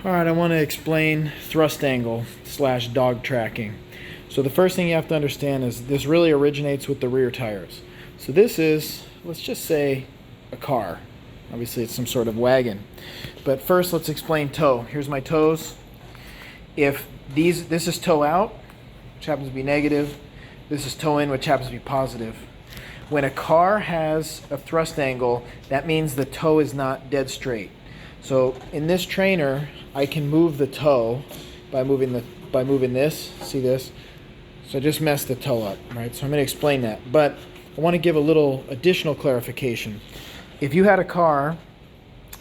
Alright, I want to explain thrust angle / dog tracking. So the first thing you have to understand is this really originates with the rear tires. So this is, let's just say, a car. Obviously it's some sort of wagon. But first let's explain toe. Here's my toes. If this is toe out, which happens to be negative, this is toe in, which happens to be positive. When a car has a thrust angle, that means the toe is not dead straight. So in this trainer, I can move the toe by moving this. See this? So I just messed the toe up, right? So I'm going to explain that. But I want to give a little additional clarification. If you had a car,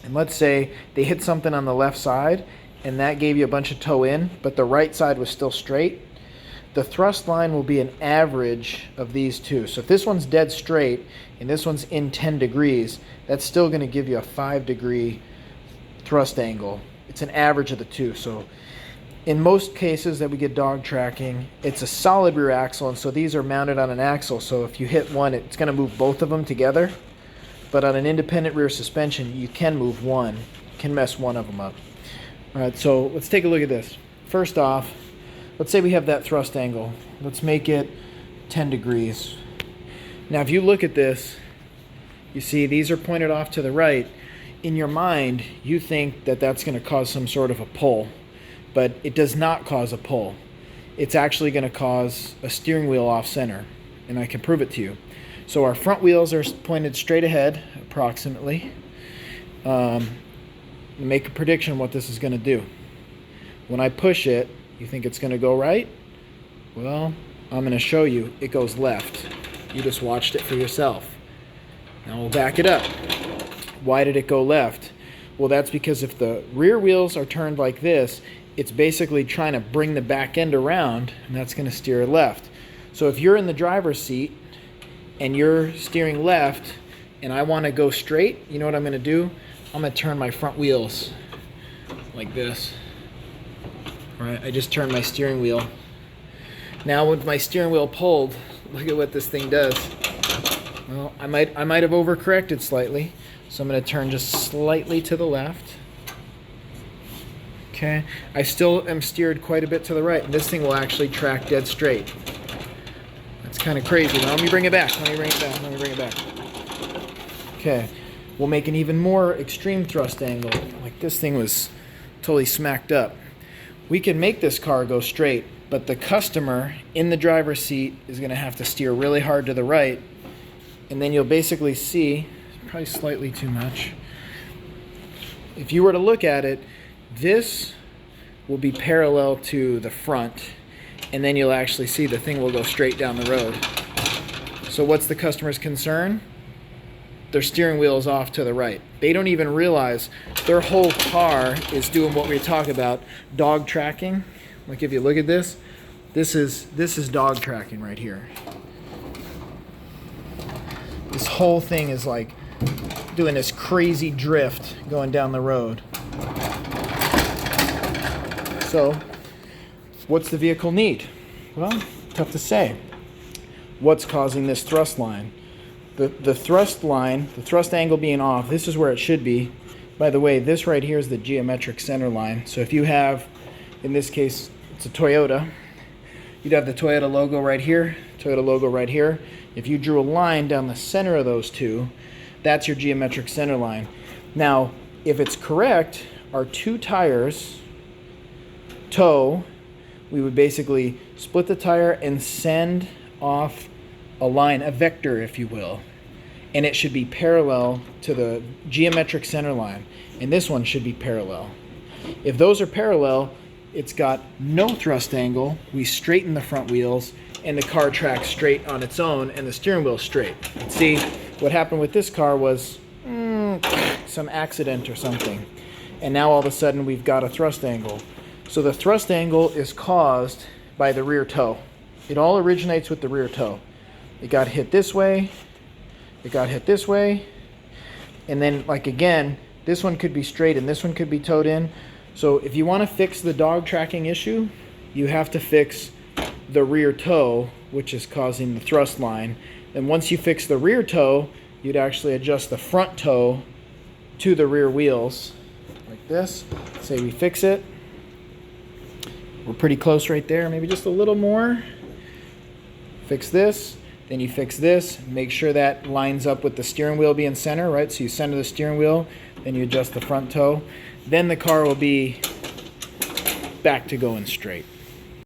and let's say they hit something on the left side, and that gave you a bunch of toe in, but the right side was still straight, the thrust line will be an average of these two. So if this one's dead straight, and this one's in 10 degrees, that's still going to give you a 5-degree thrust angle. It's an average of the two. So in most cases that we get dog tracking, it's a solid rear axle, and so these are mounted on an axle. So if you hit one, it's going to move both of them together. But on an independent rear suspension, you can move one. You can mess one of them up. All right, so let's take a look at this. First off, let's say we have that thrust angle. Let's make it 10 degrees. Now if you look at this, you see these are pointed off to the right. In your mind, you think that that's going to cause some sort of a pull, but it does not cause a pull. It's actually going to cause a steering wheel off center, and I can prove it to you. So our front wheels are pointed straight ahead, approximately. Make a prediction what this is going to do. When I push it, you think it's going to go right? Well, I'm going to show you it goes left. You just watched it for yourself. Now we'll back it up. Why did it go left? Well, that's because if the rear wheels are turned like this, it's basically trying to bring the back end around, and that's going to steer it left. So if you're in the driver's seat and you're steering left and I want to go straight, you know what I'm going to do? I'm going to turn my front wheels like this. All right, I just turned my steering wheel. Now with my steering wheel pulled, look at what this thing does. Well, I might have overcorrected slightly. So I'm going to turn just slightly to the left. Okay, I still am steered quite a bit to the right, and this thing will actually track dead straight. That's kind of crazy. Now let me bring it back. Okay, we'll make an even more extreme thrust angle. Like this thing was totally smacked up. We can make this car go straight, but the customer in the driver's seat is going to have to steer really hard to the right, and then you'll basically see, probably slightly too much. If you were to look at it, this will be parallel to the front, and then you'll actually see the thing will go straight down the road. So what's the customer's concern? Their steering wheel is off to the right. They don't even realize their whole car is doing what we talk about, dog tracking. Like if you look at this is dog tracking right here. This whole thing is like doing this crazy drift going down the road. So, what's the vehicle need? Well, tough to say. What's causing this thrust line? The thrust line, the thrust angle being off, this is where it should be. By the way, this right here is the geometric center line. So if you have, in this case, it's a Toyota, you'd have the Toyota logo right here, Toyota logo right here. If you drew a line down the center of those two, that's your geometric center line. Now, if it's correct, our two tires toe, we would basically split the tire and send off a line, a vector, if you will. And it should be parallel to the geometric center line. And this one should be parallel. If those are parallel, it's got no thrust angle. We straighten the front wheels, and the car tracks straight on its own, and the steering wheel's straight. See, what happened with this car was some accident or something. And now all of a sudden we've got a thrust angle. So the thrust angle is caused by the rear toe. It all originates with the rear toe. It got hit this way, it got hit this way, and then like again, this one could be straight and this one could be towed in. So if you want to fix the dog tracking issue, you have to fix the rear toe, which is causing the thrust line. And once you fix the rear toe, you'd actually adjust the front toe to the rear wheels, like this. Say we fix it. We're pretty close right there, maybe just a little more. Fix this, then you fix this. Make sure that lines up with the steering wheel being center, right? So you center the steering wheel, then you adjust the front toe. Then the car will be back to going straight.